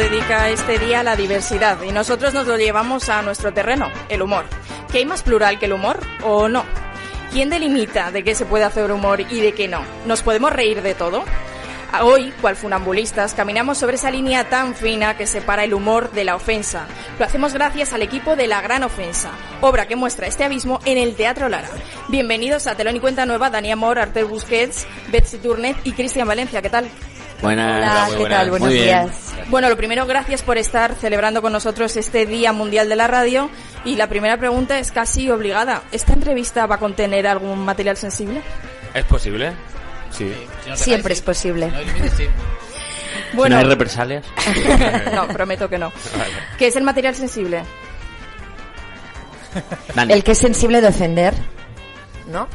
dedica este día a la diversidad y nosotros nos lo llevamos a nuestro terreno, el humor. ¿Que hay más plural que el humor o no? ¿Quién delimita de qué se puede hacer humor y de qué no? ¿Nos podemos reír de todo? Hoy, cual funambulistas, caminamos sobre esa línea tan fina que separa el humor de la ofensa. Lo hacemos gracias al equipo de La Gran Ofensa, obra que muestra este abismo en el Teatro Lara. Bienvenidos a Telón y Cuenta Nueva, Dani Amor, Artur Busquets, Betsy Turnet y Cristian Valencia. ¿Qué tal? Buenas. Hola, ¿qué tal? Buenos días. Bueno, lo primero, gracias por estar celebrando con nosotros este Día Mundial de la Radio. Y la primera pregunta es casi obligada. ¿Esta entrevista va a contener algún material sensible? ¿Es posible? Sí. Siempre es posible. Bueno, ¿No hay represalias? No, prometo que no. ¿Qué es el material sensible? Dani. El que es sensible de ofender, ¿no?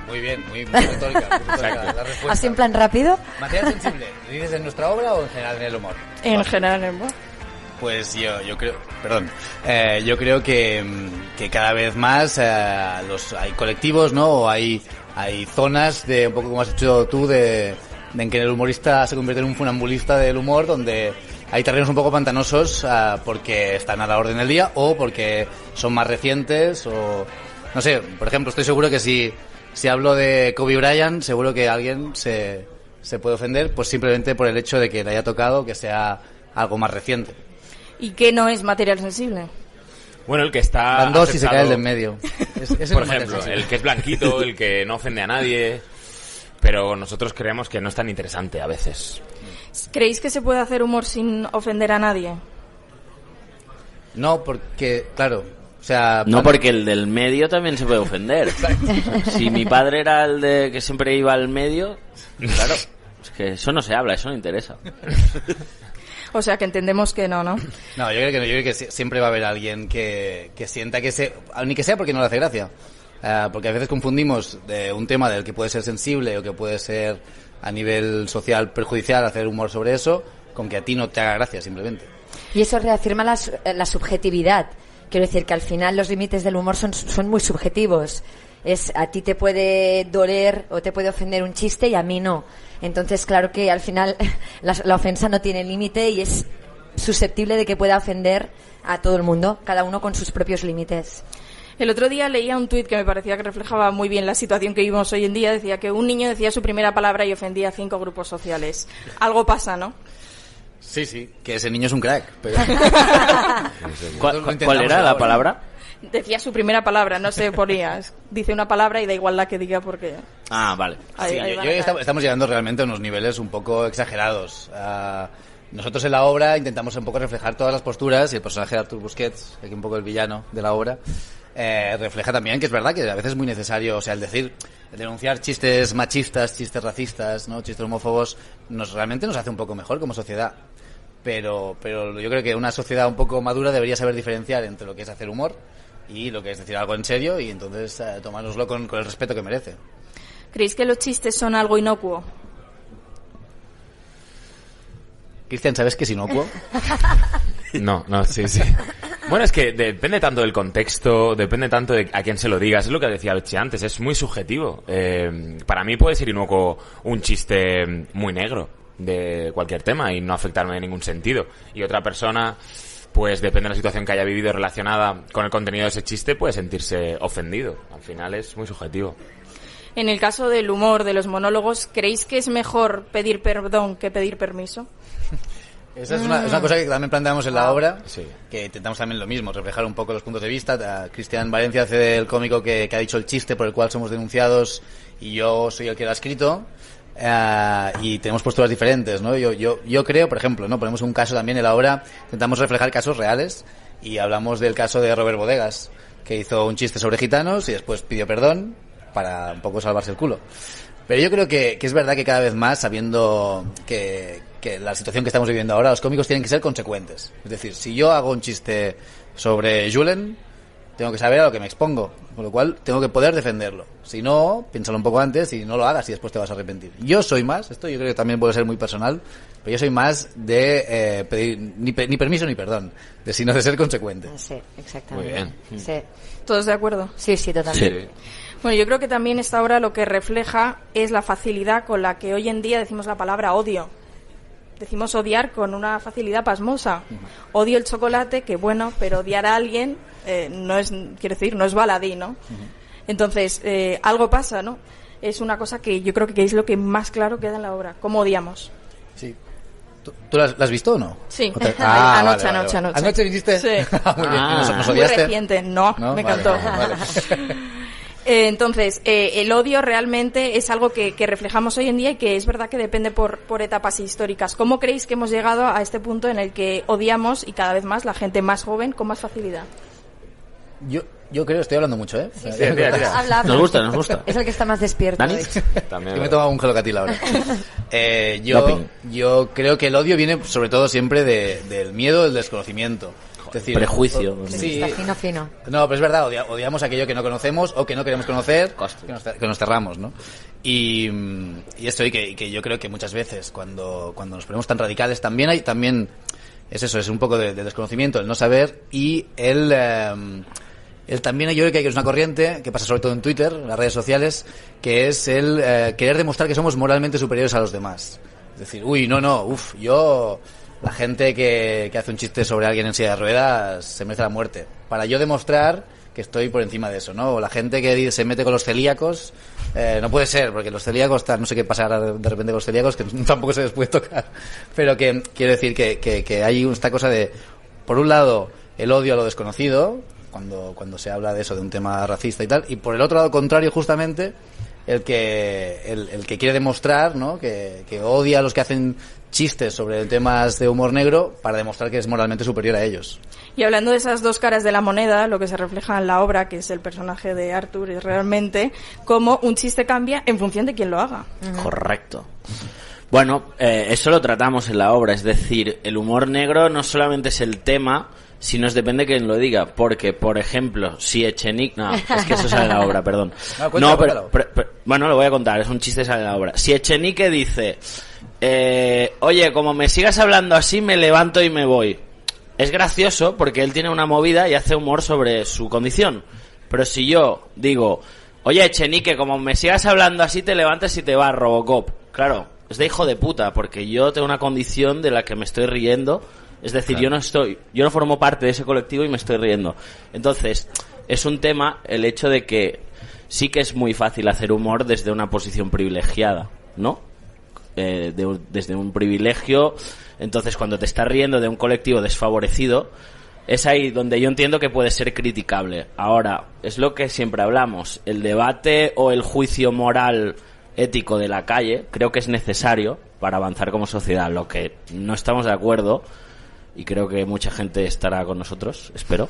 Muy bien, muy retórica la respuesta. Así en plan rápido. ¿Material sensible? ¿Lo dices en nuestra obra o en general en el humor? En general, en el humor. Pues yo creo, yo creo que cada vez más hay colectivos, ¿no? O hay zonas de, un poco como has hecho tú, de en que el humorista se convierte en un funambulista del humor, donde hay terrenos un poco pantanosos porque están a la orden del día o porque son más recientes o... No sé, por ejemplo, estoy seguro que si hablo de Kobe Bryant, seguro que alguien se puede ofender pues simplemente por el hecho de que le haya tocado, que sea algo más reciente. ¿Y qué no es material sensible? Bueno, el que está Van dos y se aceptado, cae el de en medio. Por ejemplo, el que es blanquito, el que no ofende a nadie, pero nosotros creemos que no es tan interesante a veces. ¿Creéis que se puede hacer humor sin ofender a nadie? No, porque, claro, o sea... No, porque el del medio también se puede ofender. Si mi padre era el de que siempre iba al medio, claro, es que eso no se habla, eso no interesa. O sea, que entendemos que no, ¿no? No, yo creo que no, yo creo que siempre va a haber alguien que sienta que ni que sea porque no le hace gracia. Porque a veces confundimos de un tema del que puede ser sensible o que puede ser a nivel social perjudicial hacer humor sobre eso, con que a ti no te haga gracia simplemente. Y eso reafirma la subjetividad. Quiero decir que al final los límites del humor son muy subjetivos. A ti te puede doler o te puede ofender un chiste y a mí no. Entonces, claro que al final la ofensa no tiene límite y es susceptible de que pueda ofender a todo el mundo, cada uno con sus propios límites. El otro día leía un tuit que me parecía que reflejaba muy bien la situación que vivimos hoy en día. Decía que un niño decía su primera palabra y ofendía a 5 grupos sociales. Algo pasa, ¿no? Sí, que ese niño es un crack. Pero... ¿Cuál era la palabra? Decía su primera palabra, no se ponía. Dice una palabra y da igual la que diga porque... Ah, vale. Sí, yo creo que estamos llegando realmente a unos niveles un poco exagerados. Nosotros en la obra intentamos un poco reflejar todas las posturas y el personaje de Artur Busquets, aquí un poco el villano de la obra, refleja también que es verdad que a veces es muy necesario, o sea, el denunciar chistes machistas, chistes racistas, ¿no? Chistes homófobos, realmente nos hace un poco mejor como sociedad. Pero yo creo que una sociedad un poco madura debería saber diferenciar entre lo que es hacer humor y lo que es decir algo en serio y entonces tomárnoslo con el respeto que merece. ¿Creéis que los chistes son algo inocuo? Cristian, ¿sabes qué es inocuo? No, sí. Bueno, es que depende tanto del contexto, depende tanto de a quién se lo digas. Es lo que decía Betsy antes, es muy subjetivo. Para mí puede ser inocuo un chiste muy negro de cualquier tema y no afectarme en ningún sentido. Y otra persona, pues depende de la situación que haya vivido relacionada con el contenido de ese chiste, puede sentirse ofendido. Al final es muy subjetivo. En el caso del humor, de los monólogos, ¿creéis que es mejor pedir perdón que pedir permiso? Esa es una cosa que también planteamos en la obra, sí. Que intentamos también lo mismo, reflejar un poco los puntos de vista. Cristian Valencia hace del cómico que ha dicho el chiste por el cual somos denunciados y yo soy el que lo ha escrito. Y tenemos posturas diferentes, ¿no? Yo creo, por ejemplo, ¿no? Ponemos un caso también en la obra, intentamos reflejar casos reales y hablamos del caso de Robert Bodegas, que hizo un chiste sobre gitanos y después pidió perdón para un poco salvarse el culo. Pero yo creo que es verdad que cada vez más, sabiendo que la situación que estamos viviendo ahora, los cómicos tienen que ser consecuentes. Es decir, si yo hago un chiste sobre Julen, tengo que saber a lo que me expongo, con lo cual tengo que poder defenderlo. Si no, piénsalo un poco antes y no lo hagas y después te vas a arrepentir. Yo soy más, esto yo creo que también puede ser muy personal, pero yo soy más de pedir ni permiso ni perdón, sino de ser consecuente. Sí, exactamente. Muy bien. Sí. ¿Todos de acuerdo? Sí, totalmente. Sí. Bueno, yo creo que también esta obra lo que refleja es la facilidad con la que hoy en día decimos la palabra odio. decimos odiar con una facilidad pasmosa. Odio el chocolate, que bueno, pero odiar a alguien no es, quiero decir, no es baladí, ¿no? Entonces, algo pasa, ¿no? Es una cosa que yo creo que es lo que más claro queda en la obra, cómo odiamos. Sí. ¿Tú la has visto o no? Sí. Anoche. ¿Anoche viniste? Sí. Muy bien. ¿Nos muy odiaste? reciente, no, me encantó. Vale. Entonces, el odio realmente es algo que reflejamos hoy en día y que es verdad que depende por etapas históricas. ¿Cómo creéis que hemos llegado a este punto en el que odiamos y cada vez más la gente más joven con más facilidad? Yo creo, estoy hablando mucho, ¿eh? Habla. Nos gusta. Es el que está más despierto. ¿Dani? hoy. También. Yo me he tomado un gelocatil ahora. Yo creo que el odio viene sobre todo siempre del miedo, del desconocimiento. Es decir, prejuicio. Sí. Está fino. No, pero es verdad, odiamos aquello que no conocemos o que no queremos conocer, que nos cerramos, ¿no? Y esto, y que yo creo que muchas veces cuando nos ponemos tan radicales también es eso, es un poco de desconocimiento, el no saber, y también yo creo que es una corriente que pasa sobre todo en Twitter, en las redes sociales, que es el querer demostrar que somos moralmente superiores a los demás. Es decir, la gente que hace un chiste sobre alguien en silla de ruedas se merece la muerte. Para yo demostrar que estoy por encima de eso, ¿no? O la gente que se mete con los celíacos, no puede ser, porque los celíacos, no sé qué pasará de repente con los celíacos, que tampoco se les puede tocar. Pero que quiero decir que hay esta cosa de, por un lado, el odio a lo desconocido, cuando se habla de eso, de un tema racista y tal, y por el otro lado contrario, justamente, el que quiere demostrar, ¿no? Que odia a los que hacen chistes sobre temas de humor negro para demostrar que es moralmente superior a ellos. Y hablando de esas dos caras de la moneda, lo que se refleja en la obra, que es el personaje de Arthur, es realmente cómo un chiste cambia en función de quién lo haga. Correcto. Bueno, eso lo tratamos en la obra, es decir, el humor negro no solamente es el tema, sino es depende de quién lo diga, porque, por ejemplo, si Echenique... No, es que eso sale en la obra, perdón. Cuéntalo. Bueno, lo voy a contar, es un chiste, sale en la obra. Si Echenique dice, oye, como me sigas hablando así, me levanto y me voy. Es gracioso porque él tiene una movida y hace humor sobre su condición. Pero si yo digo, oye, Echenique, como me sigas hablando así, te levantas y te vas, Robocop. Claro, es de hijo de puta, porque yo tengo una condición de la que me estoy riendo. Es decir, claro, yo no formo parte de ese colectivo y me estoy riendo. Entonces, es un tema el hecho de que sí que es muy fácil hacer humor desde una posición privilegiada, ¿no? Desde un privilegio. Entonces, cuando te estás riendo de un colectivo desfavorecido, es ahí donde yo entiendo que puede ser criticable. Ahora, es lo que siempre hablamos. El debate o el juicio moral ético de la calle creo que es necesario para avanzar como sociedad. Lo que no estamos de acuerdo, y creo que mucha gente estará con nosotros, espero,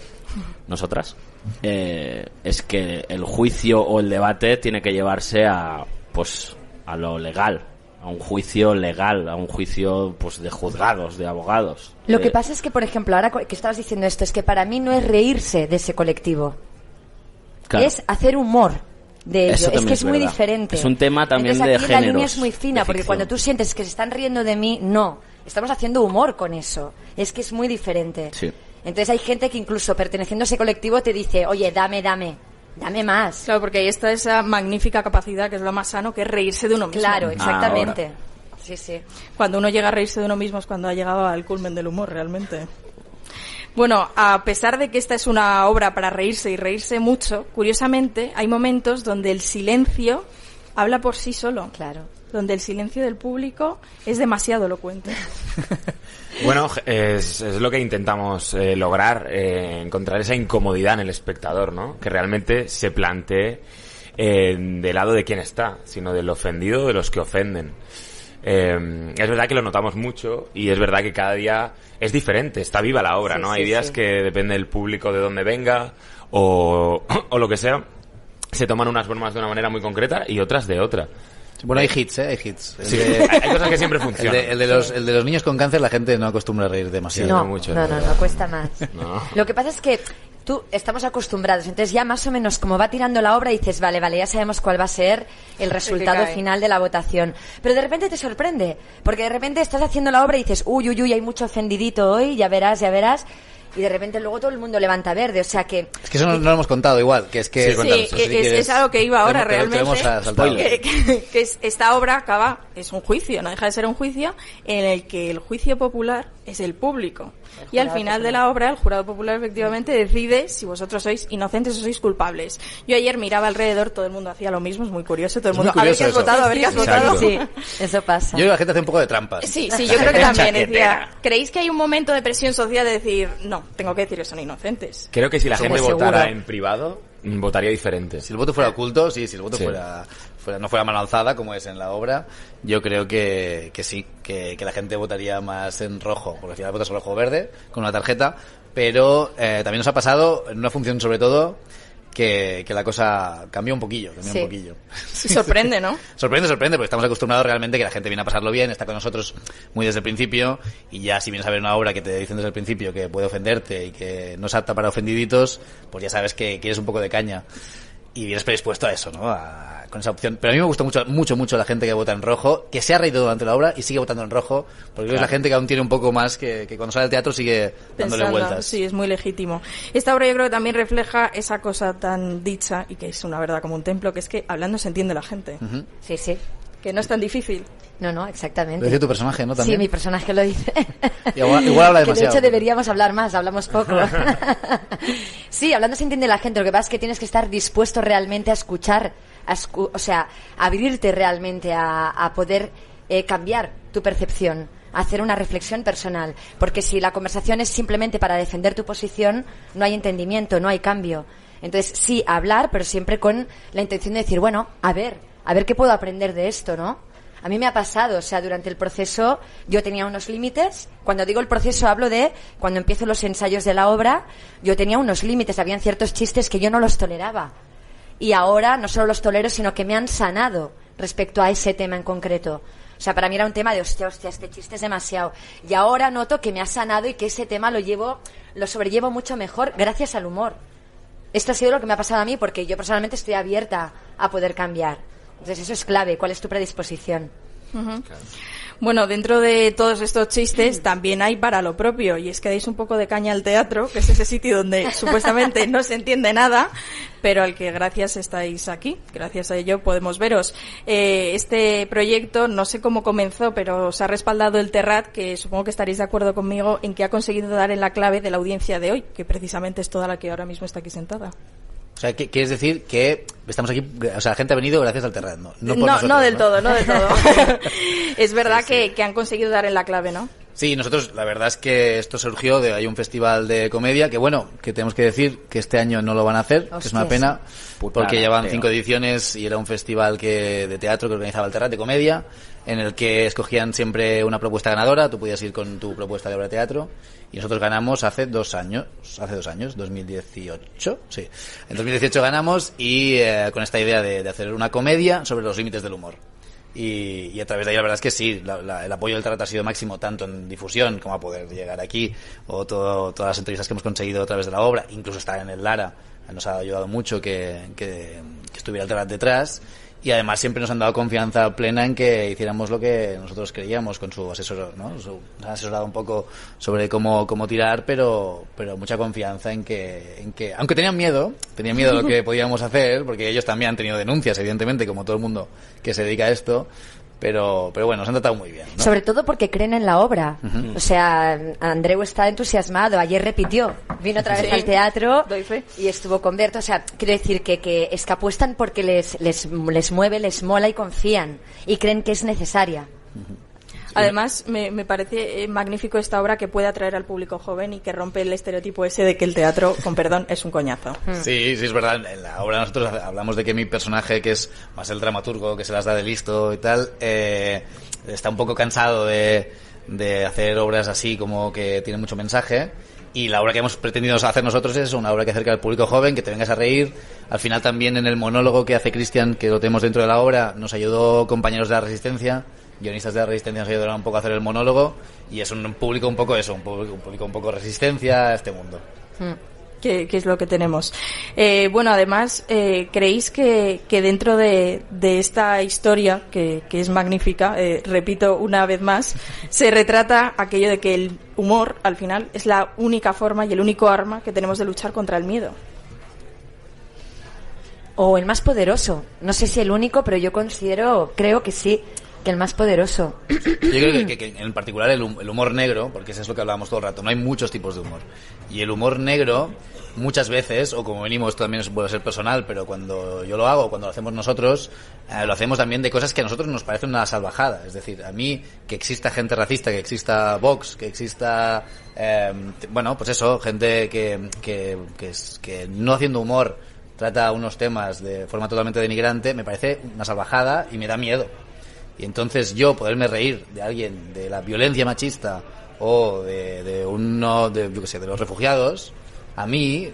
nosotras, es que el juicio o el debate tiene que llevarse a lo legal, a un juicio legal, a un juicio pues de juzgados, de abogados. Lo que pasa es que, por ejemplo, ahora que estabas diciendo esto, es que para mí no es reírse de ese colectivo, claro, es hacer humor de ello. Es que es muy diferente. Es un tema también. Entonces, de aquí géneros, la línea es muy fina, porque cuando tú sientes que se están riendo de mí, no, estamos haciendo humor con eso. Es que es muy diferente. Sí. Entonces hay gente que incluso perteneciendo a ese colectivo te dice, oye, dame más. Claro, porque ahí está esa magnífica capacidad, que es lo más sano, que es reírse de uno mismo. Claro, exactamente. Ahora. Sí. Cuando uno llega a reírse de uno mismo es cuando ha llegado al culmen del humor, realmente. Bueno, a pesar de que esta es una obra para reírse y reírse mucho, curiosamente hay momentos donde el silencio habla por sí solo. Claro. Donde el silencio del público es demasiado elocuente. Bueno, es lo que intentamos lograr, encontrar esa incomodidad en el espectador, ¿no? Que realmente se plantee del lado de quién está, sino del ofendido, de los que ofenden. Es verdad que lo notamos mucho y es verdad que cada día es diferente, está viva la obra, ¿no? Hay días que depende del público de dónde venga o lo que sea, se toman unas bromas de una manera muy concreta y otras de otra. Bueno, hay hits, hay hits. Sí, hay cosas que siempre funcionan. El de los niños con cáncer, la gente no acostumbra a reír demasiado. No, cuesta más. No. Lo que pasa es que estamos acostumbrados, entonces ya más o menos como va tirando la obra dices, vale, ya sabemos cuál va a ser el resultado final de la votación. Pero de repente te sorprende, porque de repente estás haciendo la obra y dices, uy, hay mucho ofendidito hoy, ya verás. y de repente luego todo el mundo levanta verde, o sea que... Es que eso no lo hemos contado igual, que es que... Es a lo que iba ahora realmente, que esta obra acaba, es un juicio, no deja de ser un juicio, en el que el juicio popular es el público. Y al final de la obra, el jurado popular efectivamente decide si vosotros sois inocentes o sois culpables. Yo ayer miraba alrededor, todo el mundo hacía lo mismo, es muy curioso, todo el mundo, a ver qué has votado, a ver qué has votado. Sí, eso pasa. Yo creo que la gente hace un poco de trampas. Sí, yo creo que también decía, ¿creéis que hay un momento de presión social de decir, no, tengo que decir que son inocentes? Creo que si la gente seguro. votara en privado, votaría diferente. Si el voto fuera oculto, si el voto no fuera mano alzada, como es en la obra, yo creo que sí, que la gente votaría más en rojo, porque al final votas rojo o verde, con una tarjeta, pero también nos ha pasado, en una función sobre todo, que la cosa cambió un poquillo. Sí, sorprende, ¿no? Sorprende, porque estamos acostumbrados realmente que la gente viene a pasarlo bien, está con nosotros muy desde el principio, y ya si vienes a ver una obra que te dicen desde el principio que puede ofenderte y que no es apta para ofendiditos, pues ya sabes que quieres un poco de caña. Y vienes predispuesto a eso, ¿no? Con esa opción. Pero a mí me gusta mucho la gente que vota en rojo, que se ha reído durante la obra y sigue votando en rojo, porque creo que es la gente que aún tiene un poco más, que cuando sale al teatro sigue dándole vueltas. Sí, es muy legítimo. Esta obra yo creo que también refleja esa cosa tan dicha, y que es una verdad como un templo, que es que hablando se entiende la gente. Uh-huh. Sí. Que no es tan difícil. No, exactamente. Lo dice tu personaje, ¿no? ¿También? Sí, mi personaje lo dice. Igual habla demasiado. Que de hecho deberíamos hablar más, hablamos poco. Sí, hablando se entiende la gente, lo que pasa es que tienes que estar dispuesto realmente a escuchar, o sea, abrirte realmente a poder cambiar tu percepción, a hacer una reflexión personal. Porque si la conversación es simplemente para defender tu posición, no hay entendimiento, no hay cambio. Entonces, sí, hablar, pero siempre con la intención de decir, bueno, a ver qué puedo aprender de esto, ¿no? A mí me ha pasado, o sea, durante el proceso yo tenía unos límites. Cuando digo el proceso hablo de cuando empiezo los ensayos de la obra, yo tenía unos límites, habían ciertos chistes que yo no los toleraba. Y ahora no solo los tolero, sino que me han sanado respecto a ese tema en concreto. O sea, para mí era un tema de hostia, este chiste es demasiado. Y ahora noto que me ha sanado y que ese tema lo sobrellevo mucho mejor gracias al humor. Esto ha sido lo que me ha pasado a mí, porque yo personalmente estoy abierta a poder cambiar. Entonces eso es clave. ¿Cuál es tu predisposición? Uh-huh. Claro. Bueno, dentro de todos estos chistes también hay para lo propio, y es que dais un poco de caña al teatro, que es ese sitio donde supuestamente no se entiende nada, pero al que gracias estáis aquí, gracias a ello podemos veros. Este proyecto, no sé cómo comenzó, pero os ha respaldado el Terrat, que supongo que estaréis de acuerdo conmigo en que ha conseguido dar en la clave de la audiencia de hoy, que precisamente es toda la que ahora mismo está aquí sentada. O sea, ¿quieres decir que estamos aquí, o sea, la gente ha venido gracias al Terrat, ¿no? No del todo. Es verdad que han conseguido dar en la clave, ¿no? Sí, nosotros, la verdad es que esto surgió hay un festival de comedia que, bueno, que tenemos que decir que este año no lo van a hacer, que es una pena, porque llevan 5 ediciones y era un festival de teatro que organizaba el Terrat, de comedia, en el que escogían siempre una propuesta ganadora, tú podías ir con tu propuesta de obra de teatro, y nosotros ganamos hace 2 años, 2018, sí. En 2018 ganamos y con esta idea de hacer una comedia sobre los límites del humor. Y a través de ahí la verdad es que sí, el apoyo del Terrat ha sido máximo, tanto en difusión como a poder llegar aquí, o todas las entrevistas que hemos conseguido a través de la obra, incluso estar en el Lara, nos ha ayudado mucho que estuviera el Terrat detrás. Y además siempre nos han dado confianza plena en que hiciéramos lo que nosotros creíamos con su asesor, ¿no? Nos han asesorado un poco sobre cómo tirar, pero mucha confianza en que aunque tenían miedo de lo que podíamos hacer, porque ellos también han tenido denuncias, evidentemente, como todo el mundo que se dedica a esto. Pero bueno, nos han tratado muy bien, ¿no? Sobre todo porque creen en la obra. Uh-huh. O sea, Andreu está entusiasmado. Ayer repitió. Vino otra vez al teatro y estuvo con Berto. O sea, quiero decir que es que apuestan porque les mueve, les mola y confían. Y creen que es necesaria. Uh-huh. Además, me parece magnífico esta obra que puede atraer al público joven y que rompe el estereotipo ese de que el teatro, con perdón, es un coñazo. Sí, es verdad. En la obra nosotros hablamos de que mi personaje, que es más el dramaturgo, que se las da de listo y tal, está un poco cansado de hacer obras así como que tienen mucho mensaje. Y la obra que hemos pretendido hacer nosotros es una obra que acerca al público joven, que te vengas a reír. Al final también en el monólogo que hace Cristian, que lo tenemos dentro de la obra, nos ayudó compañeros de la Resistencia, guionistas de la Resistencia, nos ayudaron un poco a hacer el monólogo, y es un público un poco eso, un público un poco resistencia a este mundo. que es lo que tenemos. Bueno, además, ¿creéis que dentro de esta historia, que es magnífica, repito una vez más, se retrata aquello de que el humor, al final, es la única forma y el único arma que tenemos de luchar contra el miedo? O el más poderoso. No sé si el único, pero yo creo que sí, que el más poderoso. Yo creo que en particular el humor negro, porque eso es lo que hablábamos todo el rato, no hay muchos tipos de humor. Y el humor negro, muchas veces, o como venimos, esto también puede ser personal, pero cuando yo lo hago, cuando lo hacemos nosotros, lo hacemos también de cosas que a nosotros nos parecen una salvajada. Es decir, a mí, que exista gente racista, que exista Vox, que exista, bueno, pues eso, gente que no haciendo humor trata unos temas de forma totalmente denigrante, me parece una salvajada y me da miedo. Y entonces yo poderme reír de alguien, de la violencia machista o de los refugiados, a mí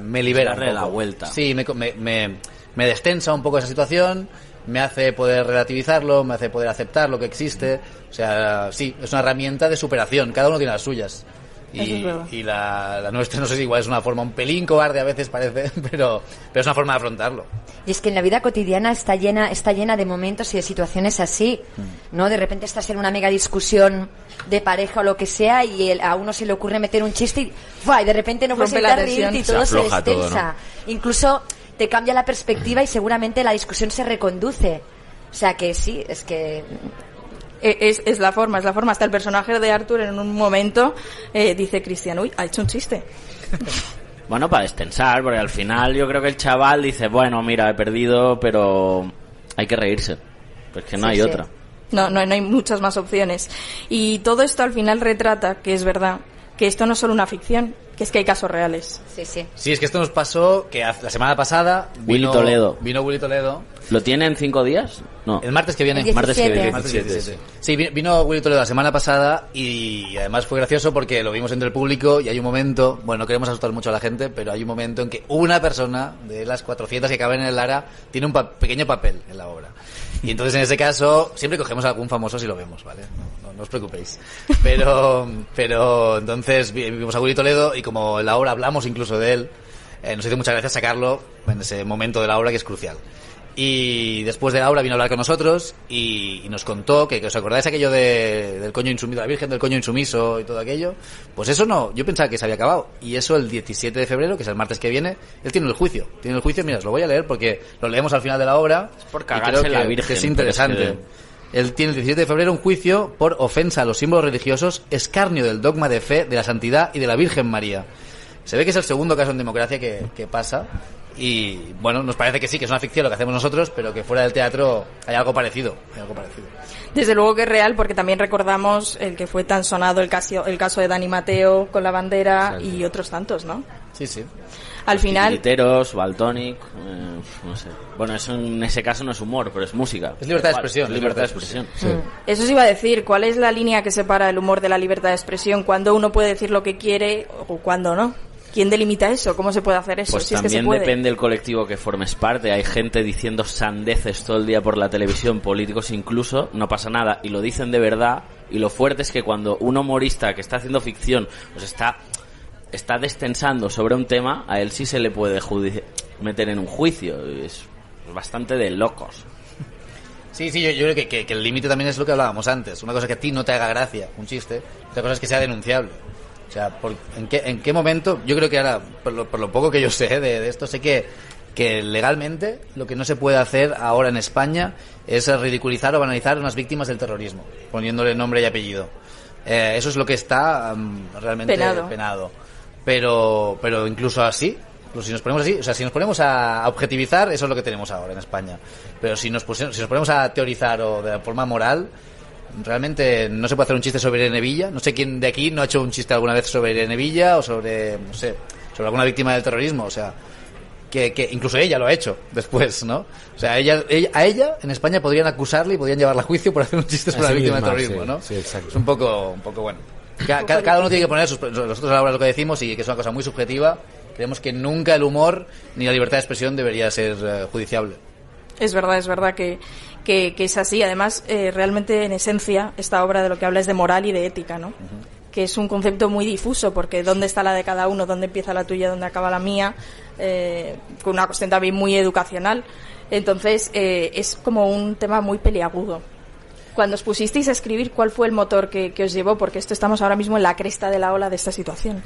me libera un poco. La vuelta. Sí, me destensa un poco esa situación, me hace poder relativizarlo, me hace poder aceptar lo que existe. O sea, sí, es una herramienta de superación, cada uno tiene las suyas. Y la nuestra, no sé si igual es una forma un pelín cobarde a veces parece, pero es una forma de afrontarlo. Y es que en la vida cotidiana está llena de momentos y de situaciones así, ¿no? De repente estás en una mega discusión de pareja o lo que sea y a uno se le ocurre meter un chiste y de repente no puedes evitar reírte y todo se destensa. Todo, ¿no? Incluso te cambia la perspectiva y seguramente la discusión se reconduce. O sea que sí, es que... Es la forma. Hasta el personaje de Arthur en un momento dice Cristian, uy, ha hecho un chiste. Bueno, para destensar, porque al final yo creo que el chaval dice, bueno, mira, he perdido, pero hay que reírse. Pues que no hay otra. No hay muchas más opciones. Y todo esto al final retrata, que es verdad, que esto no es solo una ficción, que es que hay casos reales. Sí, es que esto nos pasó que la semana pasada vino Willy Toledo. ¿Lo tiene en 5 días? No. El martes que viene. El 17. Martes 17. Sí, vino Willy Toledo la semana pasada y además fue gracioso porque lo vimos entre el público y hay un momento, bueno, no queremos asustar mucho a la gente, pero hay un momento en que una persona de las 400 que caben en el Lara tiene un pequeño papel en la obra. Y entonces en ese caso siempre cogemos a algún famoso si lo vemos, ¿vale? No os preocupéis. Pero entonces vimos a Willy Toledo y como en la obra hablamos incluso de él, nos hizo mucha gracia sacarlo en ese momento de la obra que es crucial. Y después de la obra vino a hablar con nosotros y nos contó que os acordáis aquello del coño insumiso, la Virgen del coño insumiso y todo aquello. Pues eso no, yo pensaba que se había acabado. Y eso el 17 de febrero, que es el martes que viene, él tiene el juicio. Mira, os lo voy a leer porque lo leemos al final de la obra. Es por cagarse en la Virgen. Que es interesante. Él tiene el 17 de febrero un juicio por ofensa a los símbolos religiosos, escarnio del dogma de fe, de la santidad y de la Virgen María. Se ve que es el segundo caso en democracia que pasa. Y bueno, nos parece que sí, que es una ficción lo que hacemos nosotros, pero que fuera del teatro hay algo parecido. Desde luego que es real, porque también recordamos el que fue tan sonado el caso de Dani Mateo con la bandera y otros tantos, ¿no? Sí. Al final... Titiriteros, Valtonic, no sé. Bueno, eso en ese caso no es humor, pero es música. Es libertad de expresión. Libertad de expresión. Sí. Eso os iba a decir, ¿cuál es la línea que separa el humor de la libertad de expresión? ¿Cuándo uno puede decir lo que quiere o cuándo no? ¿Quién delimita eso? ¿Cómo se puede hacer eso? Pues si también es que se puede. Depende del colectivo que formes parte. Hay gente diciendo sandeces todo el día por la televisión, políticos incluso, no pasa nada, y lo dicen de verdad. Y lo fuerte es que cuando un humorista que está haciendo ficción pues está destensando sobre un tema, a él sí se le puede meter en un juicio. Es bastante de locos. Sí, yo creo que el límite también es lo que hablábamos antes. Una cosa que a ti no te haga gracia, un chiste, otra cosa es que sea denunciable. O sea, ¿en qué momento? Yo creo que ahora, por lo poco que yo sé de esto, sé que legalmente lo que no se puede hacer ahora en España es ridiculizar o banalizar a unas víctimas del terrorismo, poniéndole nombre y apellido. Eso es lo que está realmente penado. Pero incluso así, si nos ponemos así, o sea, si nos ponemos a objetivizar, eso es lo que tenemos ahora en España. Pero si nos ponemos a teorizar o de forma moral, realmente no se puede hacer un chiste sobre Irene Villa. No sé quién de aquí no ha hecho un chiste alguna vez sobre Irene Villa o sobre alguna víctima del terrorismo. O sea, que incluso ella lo ha hecho después, ¿no? O sea, a ella en España podrían acusarle y podrían llevarla a juicio por hacer un chiste sobre la víctima del terrorismo, sí, ¿no? Sí, exacto. Es un poco bueno. Cada uno tiene que poner nosotros ahora lo que decimos y que es una cosa muy subjetiva. Creemos que nunca el humor ni la libertad de expresión debería ser judiciable. Es verdad que es así. Además, realmente en esencia esta obra de lo que habla es de moral y de ética, ¿no? que es un concepto muy difuso, porque ¿dónde está la de cada uno? ¿Dónde empieza la tuya? ¿Dónde acaba la mía? Con una cuestión también muy educacional. Entonces, es como un tema muy peliagudo. Cuando os pusisteis a escribir, ¿cuál fue el motor que os llevó? Porque estamos ahora mismo en la cresta de la ola de esta situación.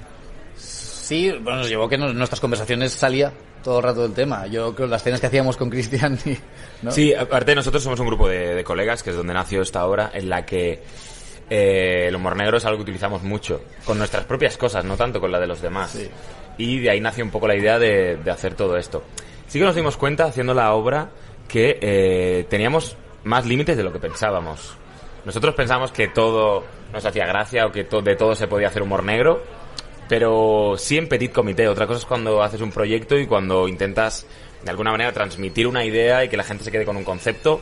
Sí, bueno, nos llevó que en nuestras conversaciones salía todo el rato del tema. Yo creo que las cenas que hacíamos con Cristian, ¿no? Sí, aparte nosotros somos un grupo de colegas, que es donde nació esta obra, en la que el humor negro es algo que utilizamos mucho, con nuestras propias cosas, no tanto con la de los demás. Sí. Y de ahí nació un poco la idea de hacer todo esto. Sí que nos dimos cuenta, haciendo la obra, que teníamos más límites de lo que pensábamos. Nosotros pensábamos que todo nos hacía gracia o que de todo se podía hacer humor negro, pero sí en petit comité. Otra cosa es cuando haces un proyecto y cuando intentas de alguna manera transmitir una idea y que la gente se quede con un concepto.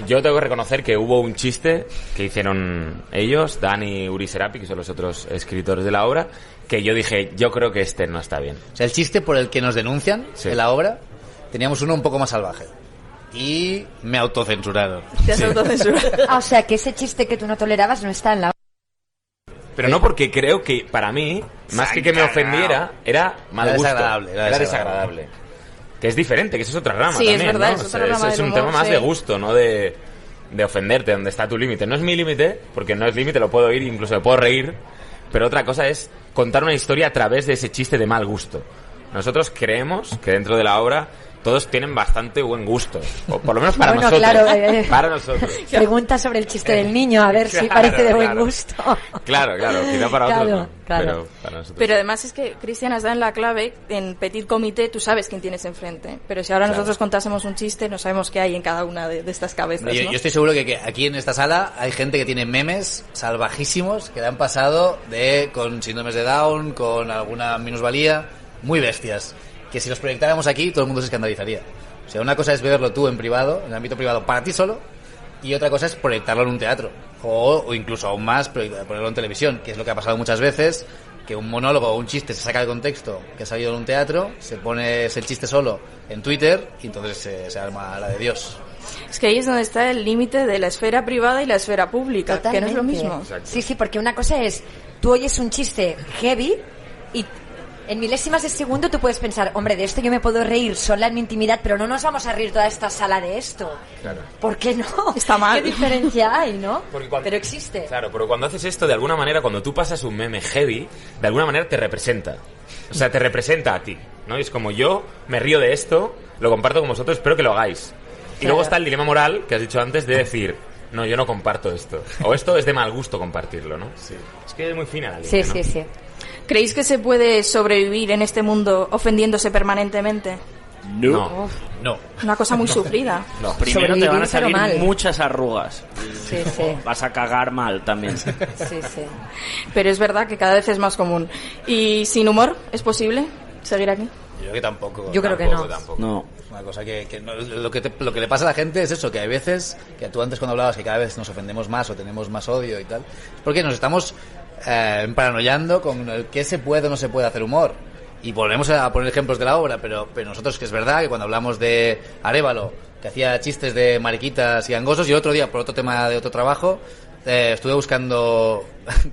Yo tengo que reconocer que hubo un chiste que hicieron ellos, Dani y Uri Serapi, que son los otros escritores de la obra, que yo dije, yo creo que este no está bien. O sea, el chiste por el que nos denuncian en la obra, teníamos uno un poco más salvaje. Y me autocensuraron. Te has autocensurado. O sea, que ese chiste que tú no tolerabas no está en la... Pero no, porque creo que para mí, más que me ofendiera, era mal Era gusto. desagradable, era desagradable. Que es diferente, que eso es otra rama Sí, también, es verdad, ¿no? es otra rama es del un humor, tema más sí. de gusto, no de ofenderte, donde está tu límite. No es mi límite, porque no es límite, lo puedo oír, incluso me puedo reír, pero otra cosa es contar una historia a través de ese chiste de mal gusto. Nosotros creemos que dentro de la obra todos tienen bastante buen gusto, o por lo menos para Bueno, nosotros. claro, Para nosotros. Pregunta sobre el chiste del niño, a ver si Claro, parece de buen claro. gusto. Claro, quizá para otros Claro, no, claro. pero para nosotros. Pero además es que, Cristian, has dado en la clave, en petit comité tú sabes quién tienes enfrente. Pero si ahora nosotros contásemos un chiste, no sabemos qué hay en cada una de estas cabezas, Yo, ¿no? yo estoy seguro que aquí en esta sala hay gente que tiene memes salvajísimos que le han pasado con síndromes de Down, con alguna minusvalía, muy bestias. Que si los proyectáramos aquí, todo el mundo se escandalizaría. O sea, una cosa es verlo tú en privado, en el ámbito privado, para ti solo, y otra cosa es proyectarlo en un teatro. O incluso aún más, ponerlo en televisión, que es lo que ha pasado muchas veces, que un monólogo o un chiste se saca del contexto que ha salido en un teatro, se pone ese chiste solo en Twitter, y entonces se arma la de Dios. Es que ahí es donde está el límite de la esfera privada y la esfera pública, que no es lo Totalmente. mismo. Sí, sí, porque una cosa es, tú oyes un chiste heavy y en milésimas de segundo tú puedes pensar, hombre, de esto yo me puedo reír sola en mi intimidad, pero no nos vamos a reír toda esta sala de esto. Claro. ¿Por qué no? Está mal. ¿Qué diferencia hay, no? Porque Pero existe. Claro, pero cuando haces esto, de alguna manera, cuando tú pasas un meme heavy, de alguna manera te representa. O sea, te representa a ti, ¿no? Y es como yo me río de esto, lo comparto con vosotros, espero que lo hagáis. Y Claro. luego está el dilema moral que has dicho antes de decir, no, yo no comparto esto. O esto es de mal gusto compartirlo, ¿no? Sí. Es que es muy fina la línea, Sí, ¿no? sí, sí. ¿Creéis que se puede sobrevivir en este mundo ofendiéndose permanentemente? No. No. Una cosa muy sufrida. No, primero te van a Sobrevivir, pero salir mal. muchas arrugas. Sí, sí. Vas a cagar mal también. Sí, sí. Pero es verdad que cada vez es más común. ¿Y sin humor es posible seguir aquí? Yo creo que tampoco. Yo creo que Tampoco, no. tampoco. No. Es una cosa que no- lo que le pasa a la gente es eso, que hay veces, que tú antes cuando hablabas que cada vez nos ofendemos más o tenemos más odio y tal, es porque nos estamos paranoiando con el qué se puede o no se puede hacer humor. Y volvemos a poner ejemplos de la obra, pero nosotros, que es verdad que cuando hablamos de Arévalo, que hacía chistes de mariquitas y gangosos, y el otro día, por otro tema de otro trabajo, estuve buscando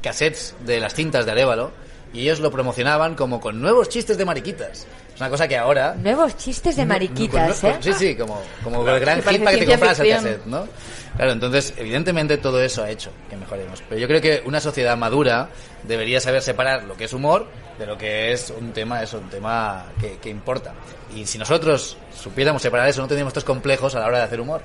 cassettes de las cintas de Arévalo, y ellos lo promocionaban como con nuevos chistes de mariquitas. Es una cosa que ahora... Nuevos chistes de mariquitas, ¿eh? Sí, sí, como el gran Que parece hit para que te ciencia compras el ficción. cassette, ¿no? Claro, entonces, evidentemente todo eso ha hecho que mejoremos. Pero yo creo que una sociedad madura debería saber separar lo que es humor de lo que es un tema que importa. Y si nosotros supiéramos separar eso, no tendríamos estos complejos a la hora de hacer humor.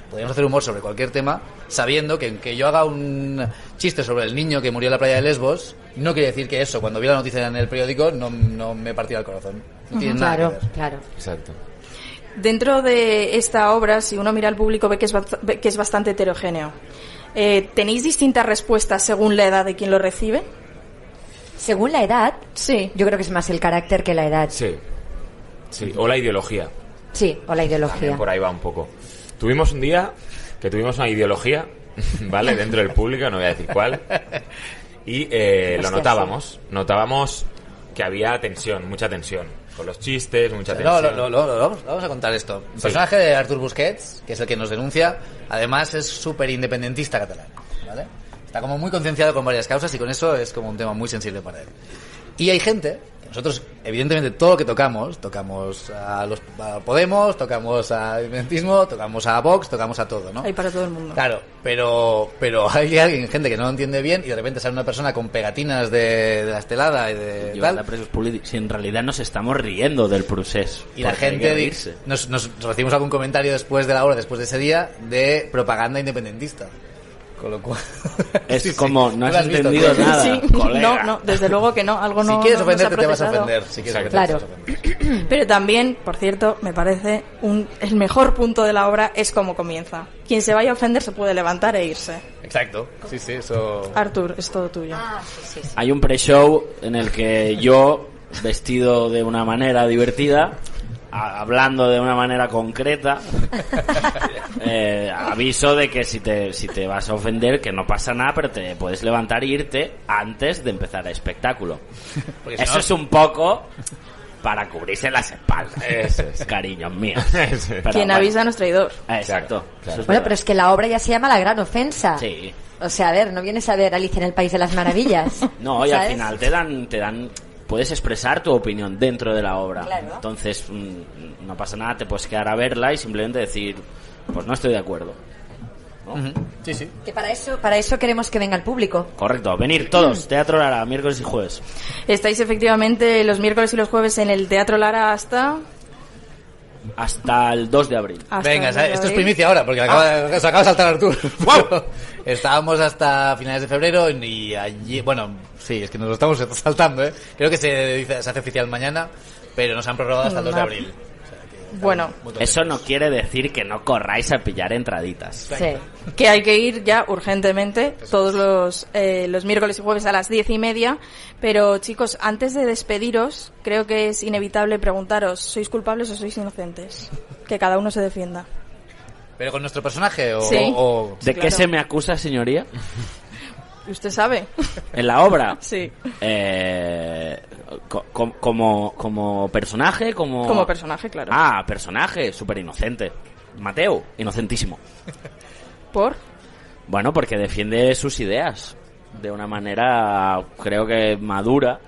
Podríamos hacer humor sobre cualquier tema, sabiendo que aunque yo haga un chiste sobre el niño que murió en la playa de Lesbos, no quiere decir que eso, cuando vi la noticia en el periódico, no me partiera el corazón. No tiene nada Claro, que ver. claro. Exacto. Dentro de esta obra, si uno mira al público, ve que es bastante heterogéneo. ¿Tenéis distintas respuestas según la edad de quien lo recibe? Según la edad, Sí. yo creo que es más el carácter que la edad. Sí. Sí, o la ideología. Sí, o la También ideología. por ahí va un poco. Tuvimos un día que tuvimos una ideología, ¿vale? Dentro del público, no voy a decir cuál. Y lo Hostia, notábamos. Notábamos que había tensión, mucha tensión. Con los chistes, mucha No, tensión. vamos a contar esto. El personaje de Artur Busquets, que es el que nos denuncia, además es súper independentista catalán, ¿vale? Está como muy concienciado con varias causas y con eso es como un tema muy sensible para él. Y hay gente, nosotros evidentemente todo lo que tocamos a Podemos, tocamos a independentismo, tocamos a Vox, tocamos a todo, ¿no? Hay para todo el mundo. Claro, pero hay gente que no lo entiende bien y de repente sale una persona con pegatinas de la estelada y de Llevar a tal. presos políticos. Si en realidad nos estamos riendo del procés. Y la porque hay que gente reírse. nos recibimos algún comentario después de la hora, después de ese día, de propaganda independentista. Con lo cual... Es Sí, como, sí. no has ¿Tú lo has visto, entendido tú? nada, Sí, colega. no, desde luego que no, algo no. Si quieres no se ha ofenderte te vas a procesado. ofender. Si quieres Claro. ofenderte, te vas a ofender. Pero también, por cierto, me parece el mejor punto de la obra es cómo comienza. Quien se vaya a ofender se puede levantar e irse. Exacto. Sí, sí, eso... Artur, es todo tuyo. Hay un pre-show en el que yo, vestido de una manera divertida, hablando de una manera concreta, aviso de que si te vas a ofender, que no pasa nada, pero te puedes levantar e irte antes de empezar el espectáculo. Porque si Eso no- es un poco para cubrirse las espaldas, Eso es. cariños míos. Eso. Pero Quien bueno. avisa no es traidor. Exacto. Eso es Bueno, verdad. pero es que la obra ya se llama La Gran Ofensa. Sí. O sea, a ver, no vienes a ver Alicia en el País de las Maravillas. No, y al ¿sabes? final te dan, puedes expresar tu opinión dentro de la obra. Claro. Entonces, no pasa nada, te puedes quedar a verla y simplemente decir, pues no estoy de acuerdo. ¿No? Ujú. Sí, sí. Que para eso queremos que venga el público. Correcto, venir todos, Teatro Lara, miércoles y jueves. Estáis efectivamente los miércoles y los jueves en el Teatro Lara hasta Hasta el 2 de abril. Venga, el 2 de esto es abril. primicia ahora, porque se acaba de saltar Artur. ¡Wow! Estábamos hasta finales de febrero y allí... Bueno, sí, es que nos lo estamos saltando, ¿eh? Creo que se hace oficial mañana, pero nos han prorrogado hasta el 2 de abril. Bueno, Eso no quiere decir que no corráis a pillar entraditas. Sí. que hay que ir ya urgentemente todos los miércoles y jueves a las 10:30. Pero chicos, antes de despediros, creo que es inevitable preguntaros, ¿sois culpables o sois inocentes? Que cada uno se defienda. ¿Pero con nuestro personaje o...? Sí. o- ¿De qué Claro. se me acusa, señoría? ¿Usted sabe? En la obra. Sí. Como personaje, Como personaje, claro. Ah, personaje, súper inocente. Mateo, inocentísimo. ¿Por? Bueno, porque defiende sus ideas de una manera, creo que madura.